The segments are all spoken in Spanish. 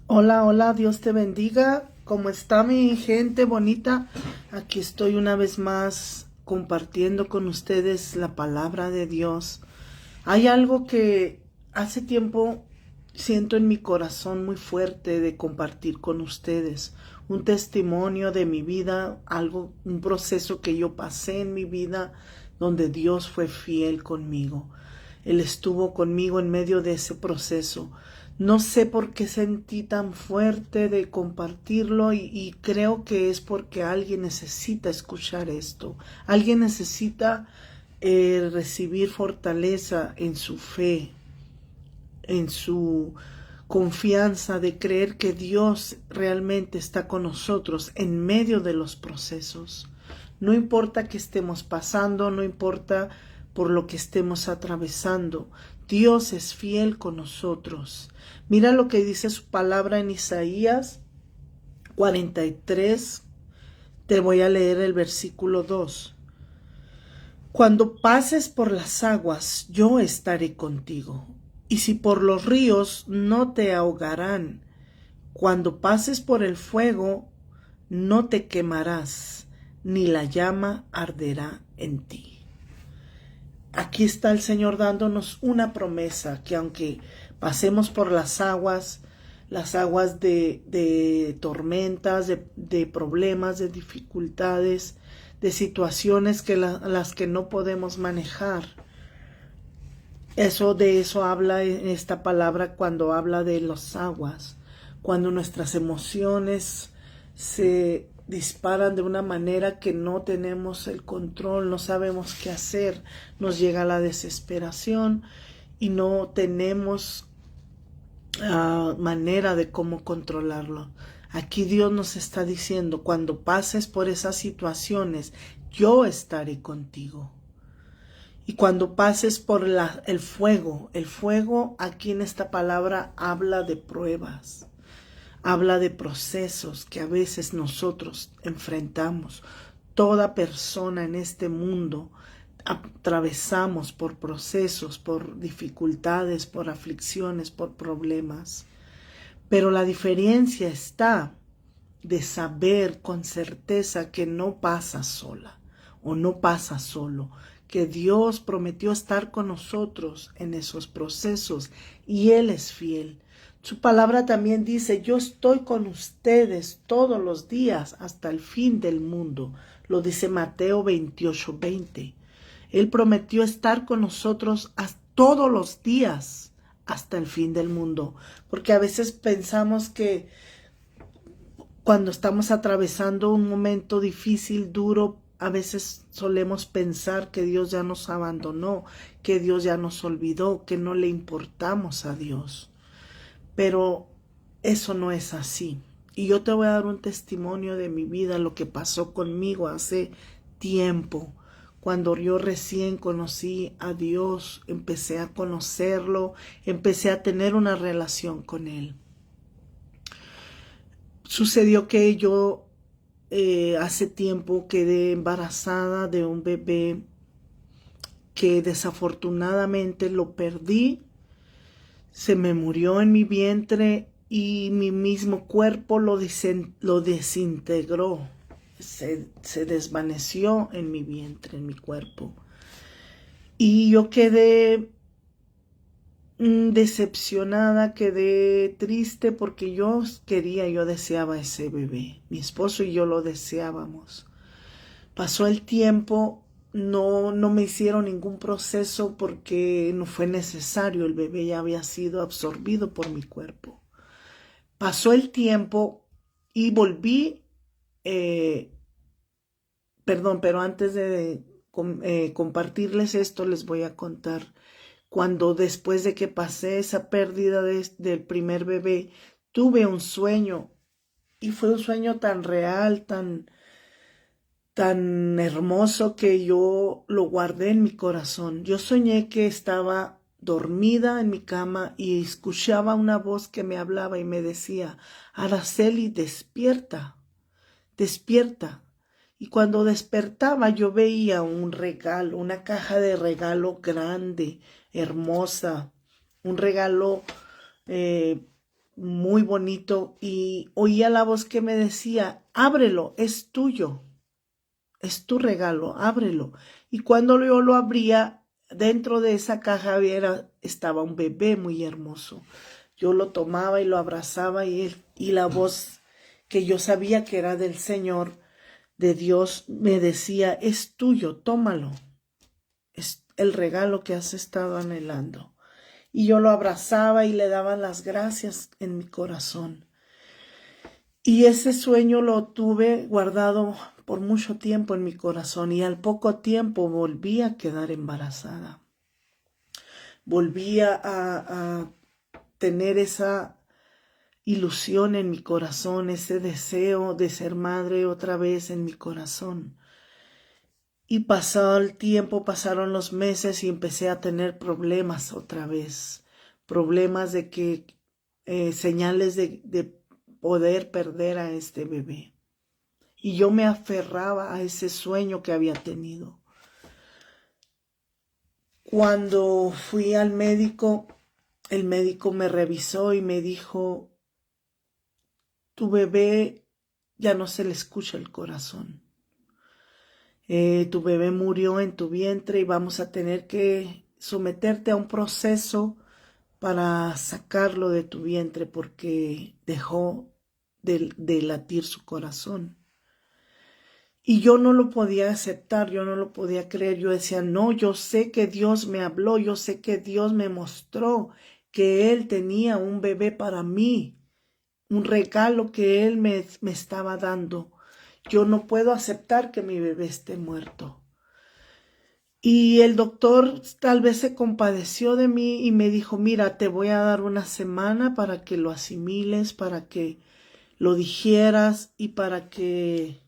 Hola, hola, Dios te bendiga. ¿Cómo está mi gente bonita? Aquí estoy una vez más compartiendo con ustedes la palabra de Dios. Hay algo que hace tiempo siento en mi corazón muy fuerte de compartir con ustedes. Un testimonio de mi vida, un proceso que yo pasé en mi vida donde Dios fue fiel conmigo. Él estuvo conmigo en medio de ese proceso. No sé por qué sentí tan fuerte de compartirlo y creo que es porque alguien necesita escuchar esto. Alguien necesita recibir fortaleza en su fe, en su confianza de creer que Dios realmente está con nosotros en medio de los procesos. No importa que estemos pasando, no importa por lo que estemos atravesando, Dios es fiel con nosotros. Mira lo que dice su palabra en Isaías 43. Te voy a leer el versículo 2. Cuando pases por las aguas, yo estaré contigo, y si por los ríos, no te ahogarán. Cuando pases por el fuego, no te quemarás, ni la llama arderá en ti. Aquí está el Señor dándonos una promesa, que aunque pasemos por las aguas de tormentas, de problemas, de dificultades, de situaciones las que no podemos manejar. De eso habla en esta palabra cuando habla de las aguas, cuando nuestras emociones se disparan de una manera que no tenemos el control, no sabemos qué hacer, nos llega la desesperación y no tenemos manera de cómo controlarlo. Aquí Dios nos está diciendo, cuando pases por esas situaciones, yo estaré contigo. Y cuando pases por el fuego aquí en esta palabra habla de pruebas, habla de procesos que a veces nosotros enfrentamos. Toda persona en este mundo atravesamos por procesos, por dificultades, por aflicciones, por problemas. Pero la diferencia está de saber con certeza que no pasa sola o no pasa solo, que Dios prometió estar con nosotros en esos procesos y Él es fiel. Su palabra también dice, yo estoy con ustedes todos los días hasta el fin del mundo. Lo dice Mateo 28:20. Él prometió estar con nosotros todos los días hasta el fin del mundo, porque a veces pensamos que cuando estamos atravesando un momento difícil, duro, a veces solemos pensar que Dios ya nos abandonó, que Dios ya nos olvidó, que no le importamos a Dios. Pero eso no es así. Y yo te voy a dar un testimonio de mi vida, lo que pasó conmigo hace tiempo. Cuando yo recién conocí a Dios, empecé a conocerlo, empecé a tener una relación con Él. Sucedió que yo hace tiempo quedé embarazada de un bebé que desafortunadamente lo perdí, se me murió en mi vientre y mi mismo cuerpo lo desintegró, se desvaneció en mi vientre, en mi cuerpo. Y yo quedé decepcionada, quedé triste porque yo deseaba ese bebé. Mi esposo y yo lo deseábamos. Pasó el tiempo, no me hicieron ningún proceso porque no fue necesario, el bebé ya había sido absorbido por mi cuerpo. Pasó el tiempo y volví, eh, perdón, pero antes de compartirles esto, les voy a contar cuando después de que pasé esa pérdida del primer bebé, tuve un sueño y fue un sueño tan real, tan hermoso que yo lo guardé en mi corazón. Yo soñé que estaba dormida en mi cama y escuchaba una voz que me hablaba y me decía, Araceli, despierta, despierta. Y cuando despertaba yo veía un regalo, una caja de regalo grande, hermosa, un regalo eh, muy bonito, y oía la voz que me decía, ábrelo, es tuyo, es tu regalo, ábrelo. Y cuando yo lo abría, dentro de esa caja estaba un bebé muy hermoso. Yo lo tomaba y lo abrazaba, y la voz que yo sabía que era del Señor, de Dios, me decía, es tuyo, tómalo, es el regalo que has estado anhelando. Y yo lo abrazaba y le daba las gracias en mi corazón. Y ese sueño lo tuve guardado por mucho tiempo en mi corazón, y al poco tiempo volví a quedar embarazada. Volví a tener esa ilusión en mi corazón, ese deseo de ser madre otra vez en mi corazón. Y pasado el tiempo, pasaron los meses y empecé a tener problemas otra vez. Problemas de que, señales de poder perder a este bebé. Y yo me aferraba a ese sueño que había tenido. Cuando fui al médico, el médico me revisó y me dijo, tu bebé ya no se le escucha el corazón. Tu bebé murió en tu vientre y vamos a tener que someterte a un proceso para sacarlo de tu vientre porque dejó de latir su corazón. Y yo no lo podía aceptar, yo no lo podía creer. Yo decía, no, yo sé que Dios me habló, yo sé que Dios me mostró que Él tenía un bebé para mí, un regalo que Él me estaba dando. Yo no puedo aceptar que mi bebé esté muerto. Y el doctor tal vez se compadeció de mí y me dijo, mira, te voy a dar una semana para que lo asimiles, para que lo digieras y para que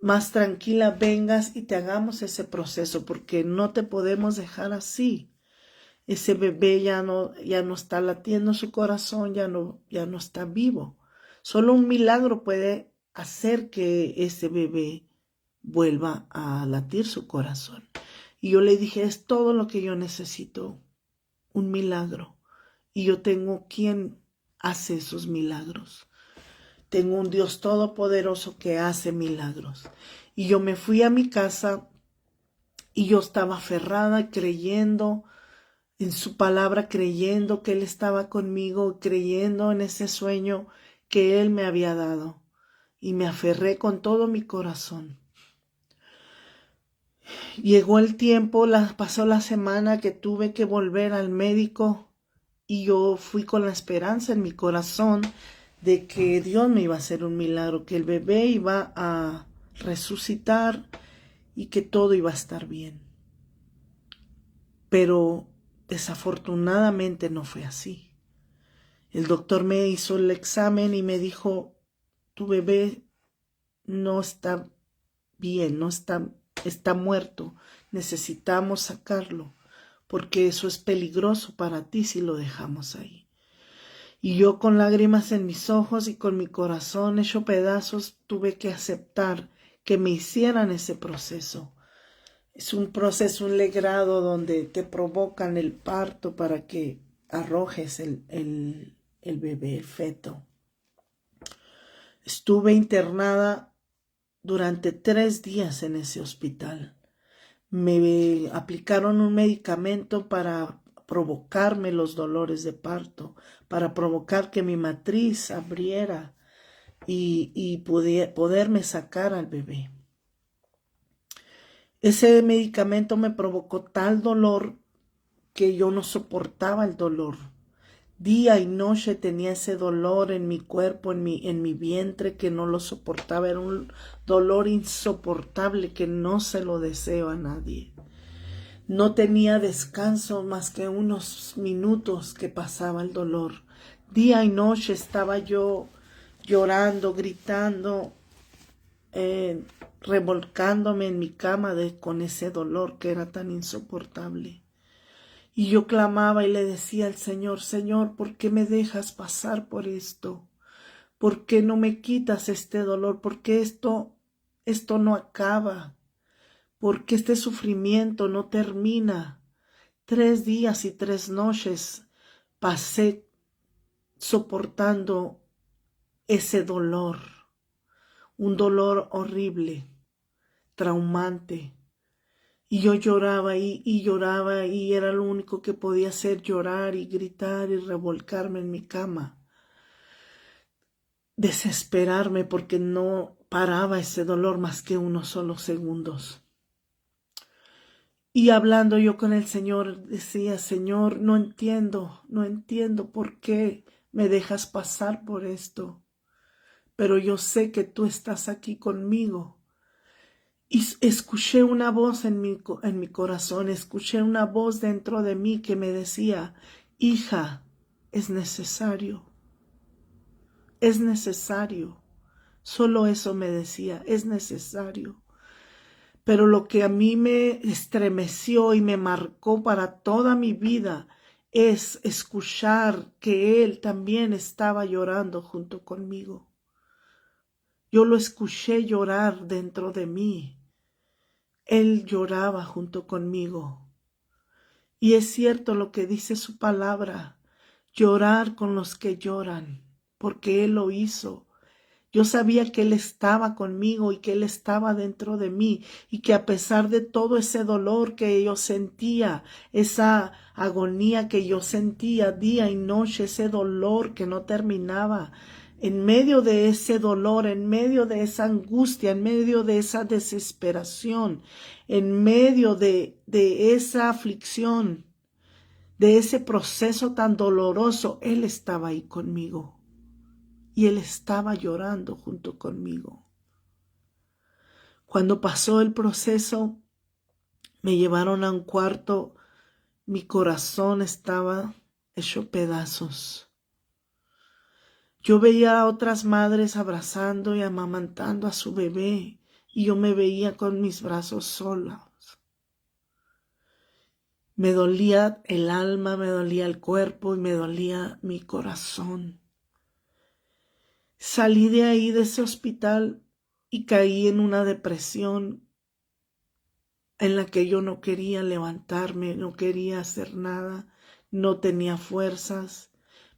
más tranquila vengas y te hagamos ese proceso, porque no te podemos dejar así. Ese bebé ya no está latiendo su corazón, ya no está vivo. Solo un milagro puede hacer que ese bebé vuelva a latir su corazón. Y yo le dije, es todo lo que yo necesito, un milagro. Y yo tengo quien hace esos milagros. Tengo un Dios todopoderoso que hace milagros. Y yo me fui a mi casa y yo estaba aferrada, creyendo en su palabra, creyendo que Él estaba conmigo, creyendo en ese sueño que Él me había dado. Y me aferré con todo mi corazón. Llegó el tiempo, pasó la semana que tuve que volver al médico y yo fui con la esperanza en mi corazón de que Dios me iba a hacer un milagro, que el bebé iba a resucitar y que todo iba a estar bien. Pero desafortunadamente no fue así. El doctor me hizo el examen y me dijo, tu bebé no está bien, está muerto, necesitamos sacarlo, porque eso es peligroso para ti si lo dejamos ahí. Y yo con lágrimas en mis ojos y con mi corazón hecho pedazos tuve que aceptar que me hicieran ese proceso. Es un proceso, un legrado donde te provocan el parto para que arrojes el bebé, el feto. Estuve internada durante 3 días en ese hospital. Me aplicaron un medicamento para provocarme los dolores de parto, para provocar que mi matriz abriera y poderme sacar al bebé. Ese medicamento me provocó tal dolor que yo no soportaba el dolor. Día y noche tenía ese dolor en mi cuerpo, en mi vientre, que no lo soportaba. Era un dolor insoportable que no se lo deseo a nadie. No tenía descanso más que unos minutos que pasaba el dolor. Día y noche estaba yo llorando, gritando, revolcándome en mi cama con ese dolor que era tan insoportable. Y yo clamaba y le decía al Señor, Señor, ¿por qué me dejas pasar por esto? ¿Por qué no me quitas este dolor? ¿Por qué esto no acaba? ¿Por qué este sufrimiento no termina? 3 días y 3 noches pasé soportando ese dolor, un dolor horrible, traumante. Y yo lloraba y lloraba y era lo único que podía hacer, llorar y gritar y revolcarme en mi cama. Desesperarme porque no paraba ese dolor más que unos solos segundos. Y hablando yo con el Señor, decía, Señor, no entiendo por qué me dejas pasar por esto, pero yo sé que tú estás aquí conmigo. Y escuché una voz en mi corazón, escuché una voz dentro de mí que me decía, hija, es necesario, es necesario. Solo eso me decía, es necesario. Pero lo que a mí me estremeció y me marcó para toda mi vida es escuchar que Él también estaba llorando junto conmigo. Yo lo escuché llorar dentro de mí. Él lloraba junto conmigo. Y es cierto lo que dice su palabra, llorar con los que lloran, porque Él lo hizo. Yo sabía que Él estaba conmigo y que Él estaba dentro de mí y que a pesar de todo ese dolor que yo sentía, esa agonía que yo sentía día y noche, ese dolor que no terminaba, en medio de ese dolor, en medio de esa angustia, en medio de esa desesperación, en medio de esa aflicción, de ese proceso tan doloroso, Él estaba ahí conmigo. Y Él estaba llorando junto conmigo. Cuando pasó el proceso, me llevaron a un cuarto. Mi corazón estaba hecho pedazos. Yo veía a otras madres abrazando y amamantando a su bebé y yo me veía con mis brazos solos. Me dolía el alma, me dolía el cuerpo y me dolía mi corazón. Salí de ahí, de ese hospital, y caí en una depresión en la que yo no quería levantarme, no quería hacer nada, no tenía fuerzas,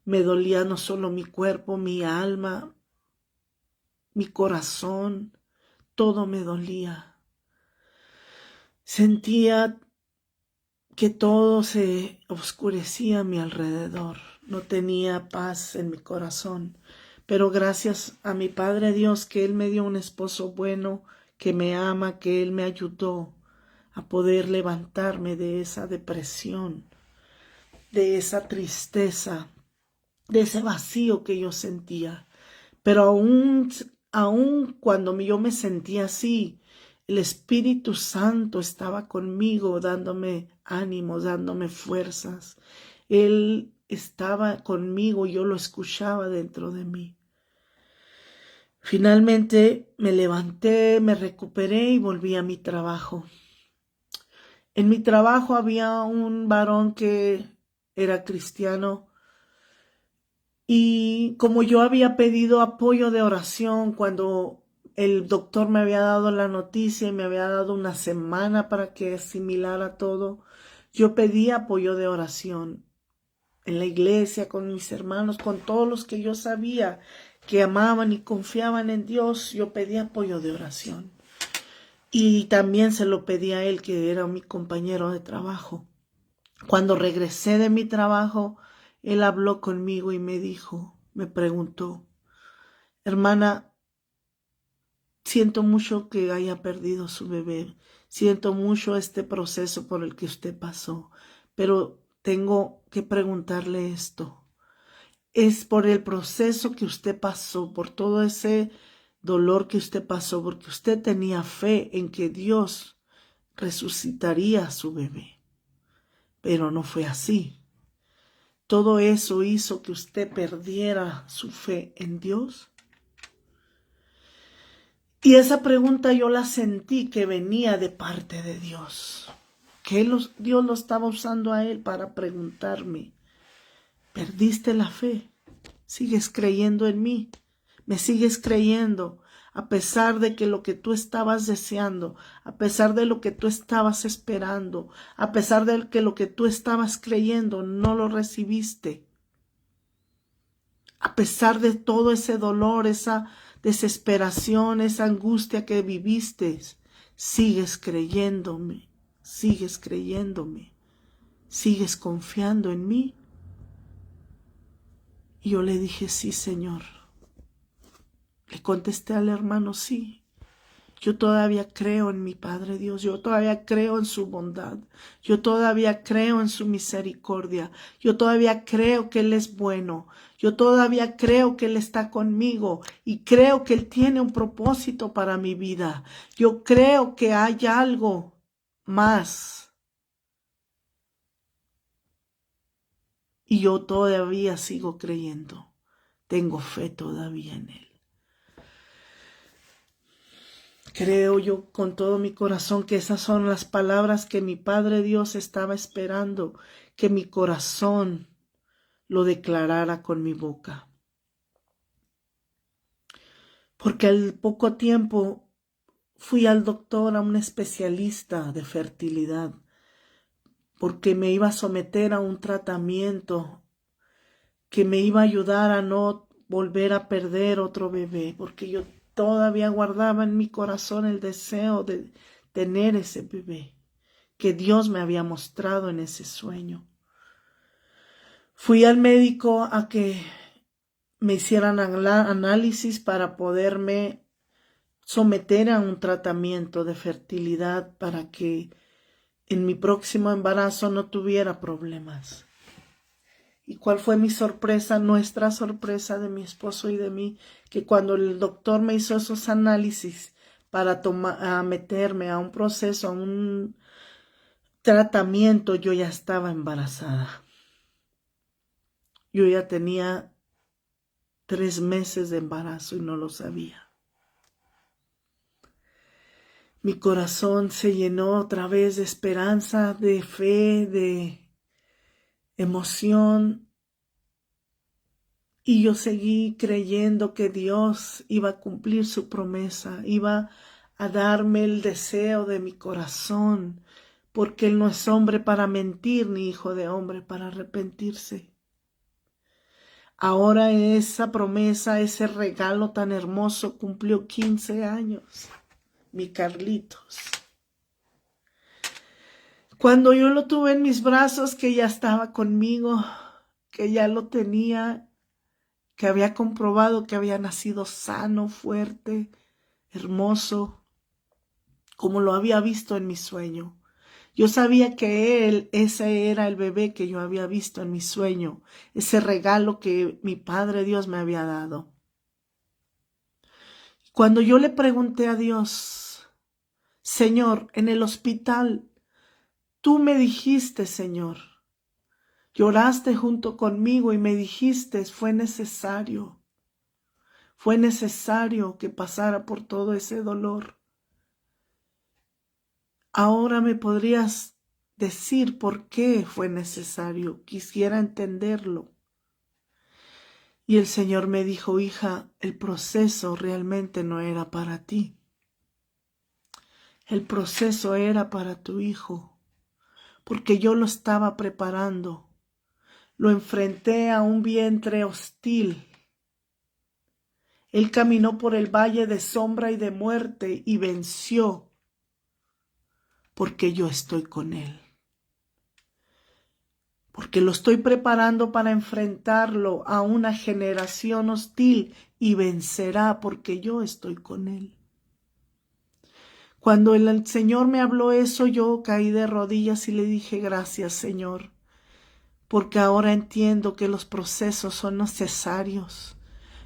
me dolía no solo mi cuerpo, mi alma, mi corazón, todo me dolía. Sentía que todo se oscurecía a mi alrededor, no tenía paz en mi corazón, pero gracias a mi Padre Dios que Él me dio un esposo bueno, que me ama, que Él me ayudó a poder levantarme de esa depresión, de esa tristeza, de ese vacío que yo sentía. Pero aún cuando yo me sentía así, el Espíritu Santo estaba conmigo, dándome ánimos, dándome fuerzas. Él estaba conmigo, yo lo escuchaba dentro de mí. Finalmente me levanté, me recuperé y volví a mi trabajo. En mi trabajo había un varón que era cristiano y como yo había pedido apoyo de oración cuando el doctor me había dado la noticia y me había dado una semana para que asimilara todo, yo pedí apoyo de oración en la iglesia, con mis hermanos, con todos los que yo sabía que amaban y confiaban en Dios, yo pedí apoyo de oración. Y también se lo pedí a él, que era mi compañero de trabajo. Cuando regresé de mi trabajo, él habló conmigo y me dijo, me preguntó, hermana, siento mucho que haya perdido su bebé, siento mucho este proceso por el que usted pasó, pero tengo que preguntarle esto. Es por el proceso que usted pasó, por todo ese dolor que usted pasó, porque usted tenía fe en que Dios resucitaría a su bebé. Pero no fue así. ¿Todo eso hizo que usted perdiera su fe en Dios? Y esa pregunta yo la sentí que venía de parte de Dios. Que Dios lo estaba usando a él para preguntarme, ¿perdiste la fe? ¿Sigues creyendo en mí? ¿Me sigues creyendo? A pesar de que lo que tú estabas deseando, a pesar de lo que tú estabas esperando, a pesar de que lo que tú estabas creyendo no lo recibiste. A pesar de todo ese dolor, esa desesperación, esa angustia que viviste, sigues creyéndome, sigues creyéndome, sigues confiando en mí. Y yo le dije, sí, Señor. Le contesté al hermano, sí. Yo todavía creo en mi Padre Dios, yo todavía creo en su bondad, yo todavía creo en su misericordia, yo todavía creo que Él es bueno, yo todavía creo que Él está conmigo y creo que Él tiene un propósito para mi vida. Yo creo que hay algo más y yo todavía sigo creyendo, tengo fe todavía en Él. Creo yo con todo mi corazón que esas son las palabras que mi Padre Dios estaba esperando, que mi corazón lo declarara con mi boca. Porque al poco tiempo fui al doctor, a un especialista de fertilidad, porque me iba a someter a un tratamiento que me iba a ayudar a no volver a perder otro bebé, porque yo todavía guardaba en mi corazón el deseo de tener ese bebé que Dios me había mostrado en ese sueño. Fui al médico a que me hicieran análisis para poderme someter a un tratamiento de fertilidad para que en mi próximo embarazo no tuviera problemas. ¿Y cuál fue mi sorpresa, nuestra sorpresa de mi esposo y de mí? Que cuando el doctor me hizo esos análisis para meterme a un proceso, a un tratamiento, yo ya estaba embarazada. Yo ya tenía 3 meses de embarazo y no lo sabía. Mi corazón se llenó otra vez de esperanza, de fe, de emoción. Y yo seguí creyendo que Dios iba a cumplir su promesa, iba a darme el deseo de mi corazón, porque Él no es hombre para mentir, ni hijo de hombre para arrepentirse. Ahora esa promesa, ese regalo tan hermoso cumplió 15 años, mi Carlitos. Cuando yo lo tuve en mis brazos, que ya estaba conmigo, que ya lo tenía, que había comprobado que había nacido sano, fuerte, hermoso, como lo había visto en mi sueño. Yo sabía que ese era el bebé que yo había visto en mi sueño, ese regalo que mi Padre Dios me había dado. Cuando yo le pregunté a Dios, Señor, en el hospital, tú me dijiste, Señor, lloraste junto conmigo y me dijiste, fue necesario que pasara por todo ese dolor. Ahora me podrías decir por qué fue necesario, quisiera entenderlo. Y el Señor me dijo, hija, el proceso realmente no era para ti. El proceso era para tu hijo, porque yo lo estaba preparando. Lo enfrenté a un vientre hostil. Él caminó por el valle de sombra y de muerte y venció, porque yo estoy con él. Porque lo estoy preparando para enfrentarlo a una generación hostil y vencerá porque yo estoy con él. Cuando el Señor me habló eso, yo caí de rodillas y le dije, gracias, Señor, porque ahora entiendo que los procesos son necesarios,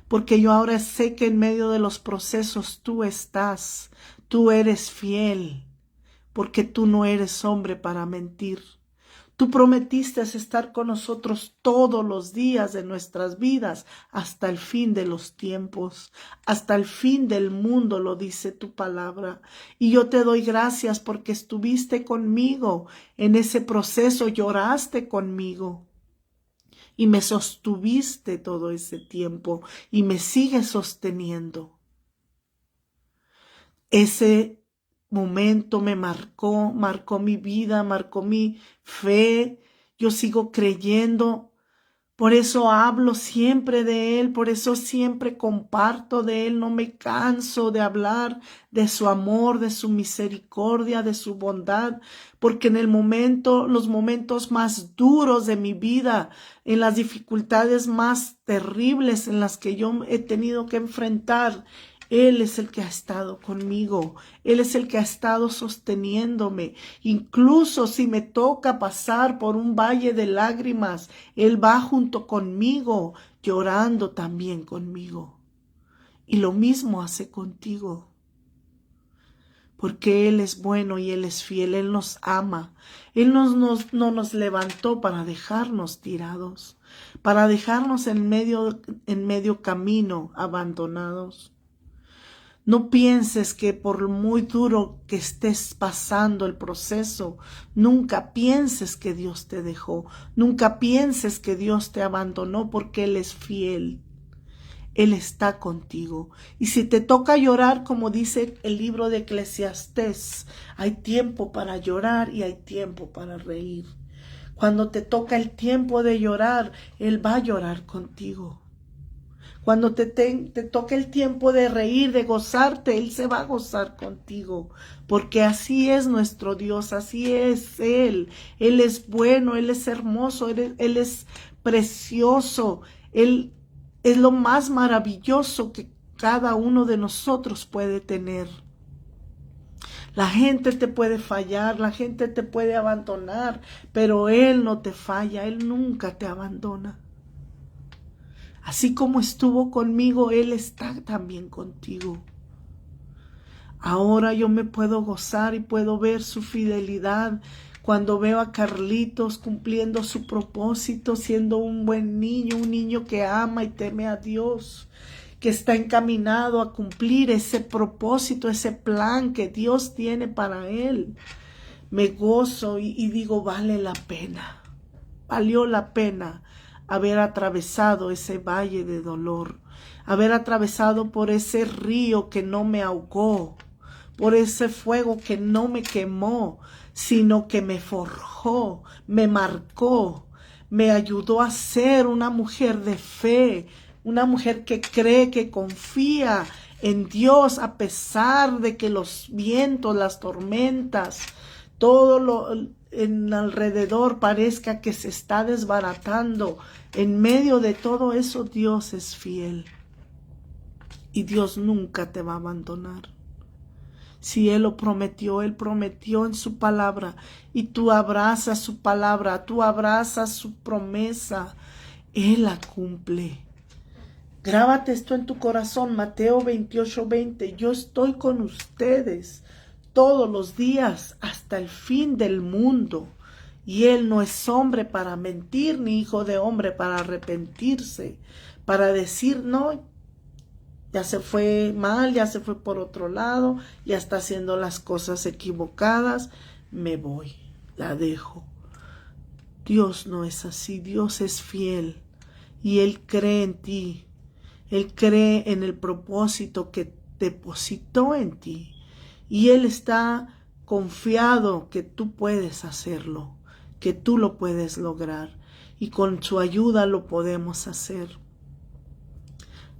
porque yo ahora sé que en medio de los procesos tú estás, tú eres fiel, porque tú no eres hombre para mentir. Tú prometiste estar con nosotros todos los días de nuestras vidas hasta el fin de los tiempos, hasta el fin del mundo, lo dice tu palabra. Y yo te doy gracias porque estuviste conmigo en ese proceso, lloraste conmigo y me sostuviste todo ese tiempo y me sigues sosteniendo. Ese momento me marcó mi vida, marcó mi fe. Yo sigo creyendo Por eso hablo siempre de Él, por eso siempre comparto de Él, no me canso de hablar de su amor, de su misericordia, de su bondad, porque en los momentos más duros de mi vida, en las dificultades más terribles en las que yo he tenido que enfrentar, Él es el que ha estado conmigo, Él es el que ha estado sosteniéndome. Incluso si me toca pasar por un valle de lágrimas, Él va junto conmigo, llorando también conmigo. Y lo mismo hace contigo, porque Él es bueno y Él es fiel, Él nos ama. Él no nos levantó para dejarnos tirados, para dejarnos en medio camino abandonados. No pienses que por muy duro que estés pasando el proceso, nunca pienses que Dios te dejó, nunca pienses que Dios te abandonó, porque Él es fiel. Él está contigo. Y si te toca llorar, como dice el libro de Eclesiastés, hay tiempo para llorar y hay tiempo para reír. Cuando te toca el tiempo de llorar, Él va a llorar contigo. Cuando te toque el tiempo de reír, de gozarte, Él se va a gozar contigo, porque así es nuestro Dios, así es Él. Él es bueno, Él es hermoso, Él es precioso, Él es lo más maravilloso que cada uno de nosotros puede tener. La gente te puede fallar, la gente te puede abandonar, pero Él no te falla, Él nunca te abandona. Así como estuvo conmigo, Él está también contigo. Ahora yo me puedo gozar y puedo ver su fidelidad cuando veo a Carlitos cumpliendo su propósito, siendo un buen niño, un niño que ama y teme a Dios, que está encaminado a cumplir ese propósito, ese plan que Dios tiene para él. Me gozo y digo, vale la pena, valió la pena haber atravesado ese valle de dolor, haber atravesado por ese río que no me ahogó, por ese fuego que no me quemó, sino que me forjó, me marcó, me ayudó a ser una mujer de fe, una mujer que cree, que confía en Dios a pesar de que los vientos, las tormentas, todo lo en alrededor parezca que se está desbaratando. En medio de todo eso, Dios es fiel. Y Dios nunca te va a abandonar. Si Él lo prometió, Él prometió en su palabra. Y tú abrazas su palabra, tú abrazas su promesa. Él la cumple. Grábate esto en tu corazón, Mateo 28:20. Yo estoy con ustedes todos los días hasta el fin del mundo. Y Él no es hombre para mentir, ni hijo de hombre para arrepentirse, para decir, no, ya se fue mal, ya se fue por otro lado, ya está haciendo las cosas equivocadas, me voy, la dejo. Dios no es así, Dios es fiel y Él cree en ti. Él cree en el propósito que depositó en ti. Y Él está confiado que tú puedes hacerlo, que tú lo puedes lograr. Y con su ayuda lo podemos hacer.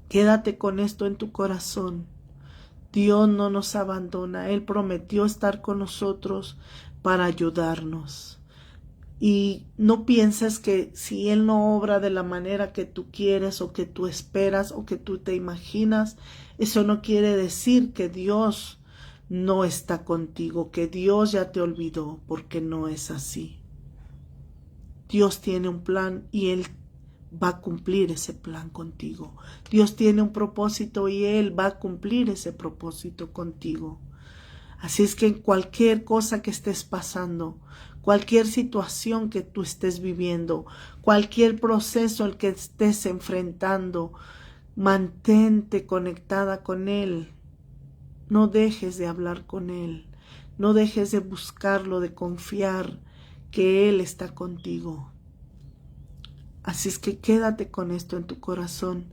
Quédate con esto en tu corazón. Dios no nos abandona. Él prometió estar con nosotros para ayudarnos. Y no pienses que si Él no obra de la manera que tú quieres o que tú esperas o que tú te imaginas, eso no quiere decir que Dios no está contigo, que Dios ya te olvidó, porque no es así. Dios tiene un plan y Él va a cumplir ese plan contigo. Dios tiene un propósito y Él va a cumplir ese propósito contigo. Así es que en cualquier cosa que estés pasando, cualquier situación que tú estés viviendo, cualquier proceso al que estés enfrentando, mantente conectada con Él. No dejes de hablar con Él. No dejes de buscarlo, de confiar que Él está contigo. Así es que quédate con esto en tu corazón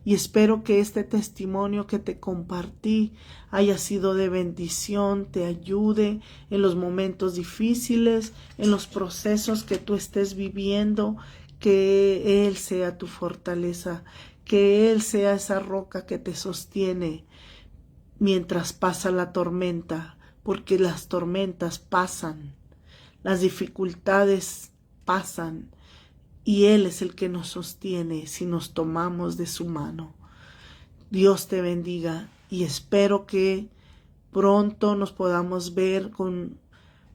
y espero que este testimonio que te compartí haya sido de bendición, te ayude en los momentos difíciles, en los procesos que tú estés viviendo, que Él sea tu fortaleza, que Él sea esa roca que te sostiene mientras pasa la tormenta, porque las tormentas pasan, las dificultades pasan, y Él es el que nos sostiene si nos tomamos de su mano. Dios te bendiga y espero que pronto nos podamos ver con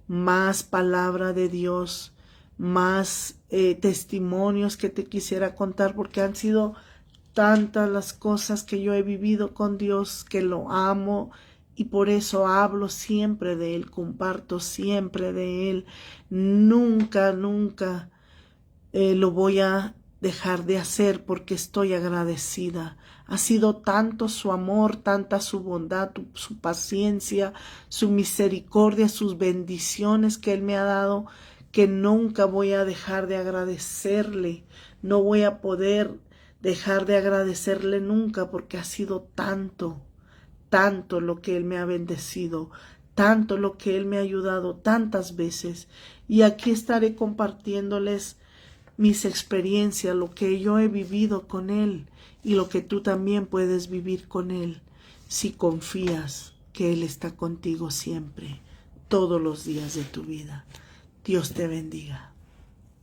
más palabra de Dios, más testimonios que te quisiera contar, porque han sido tantas las cosas que yo he vivido con Dios, que lo amo y por eso hablo siempre de Él, comparto siempre de Él. Nunca lo voy a dejar de hacer porque estoy agradecida. Ha sido tanto su amor, tanta su bondad, su paciencia, su misericordia, sus bendiciones que Él me ha dado, que nunca voy a dejar de agradecerle. No voy a poder dejar de agradecerle nunca porque ha sido tanto lo que Él me ha bendecido, tanto lo que Él me ha ayudado tantas veces. Y aquí estaré compartiéndoles mis experiencias, lo que yo he vivido con Él y lo que tú también puedes vivir con Él si confías que Él está contigo siempre, todos los días de tu vida. Dios te bendiga.